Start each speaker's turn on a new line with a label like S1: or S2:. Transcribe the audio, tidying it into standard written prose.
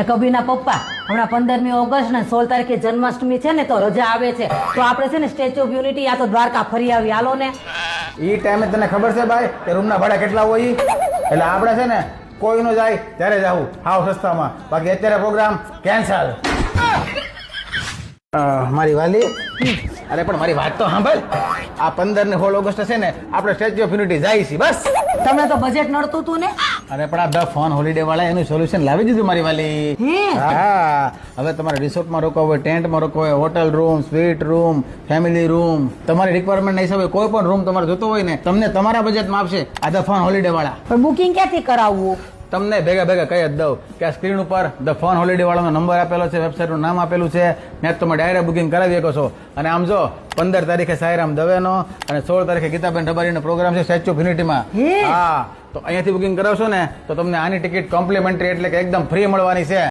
S1: કભીના પપ્પા હમણાં 15મી ઓગસ્ટ ને 16 તારીખે જન્માષ્ટમી છે ને તો રજા આવે છે તો આપણે છે ને સ્ટેચ્યુ ઓફ યુનિટી યા તો દ્વારકા ફરી આવી હાલો ને.
S2: ઈ ટાઈમે તને ખબર છે ભાઈ કે રૂમના ભાડા કેટલા હોય ઈ? એટલે આપણે છે ને કોઈ નો જાય ત્યારે જાવું હાવ સસ્તામાં, બાકી અત્યારે પ્રોગ્રામ કેન્સલ. મારી વાલી, અરે પણ મારી વાત તો સાંભળ. આ 15 ને 16 ઓગસ્ટ છે ને આપણે સ્ટેચ્યુ ઓફ યુનિટી જાય છે બસ.
S1: તમને તો બજેટ નડતું તું ને.
S2: અરે પણ આ ધ ફન હોલિડે વાળા એનું સોલ્યુશન લાવી દીધું મારી વાલી.
S1: હે?
S2: હા, હવે તમારે રિસોર્ટમાં રોકવો હોય, ટેન્ટમાં રોકવો હોય, hotel room, sweet room, family room, તમારી રિક્વાયરમેન્ટ હિસાબે કોઈ પણ રૂમ તમારે જોતો હોય ને તમને તમારા બજેટમાં આપશે આ ધ ફન હોલિડે વાળા.
S1: પણ બુકિંગ ક્યાંથી કરાવવું?
S2: તમને ભેગા ભેગા કહી જ દઉં કે આ સ્ક્રીન ઉપર ધ ફન હોલિડે વાળાનો નંબર આપેલો છે, વેબસાઇટનું નામ આપેલું છે, ત્યાં તમે ડાયરેક્ટ બુકિંગ કરાવી શકો છો. અને આમ જો 15 તારીખે સાયરામ દવેનો અને 16 તારીખે ગીતાબેન રબારીનો પ્રોગ્રામ છે સ્ટેચ્યુ ઓફ યુનિટીમાં.
S1: હે?
S2: હા, તો અહીંયાથી બુકિંગ કરાવશો ને તો તમને આની ટિકિટ કોમ્પ્લિમેન્ટરી એટલે કે એકદમ ફ્રી મળવાની છે.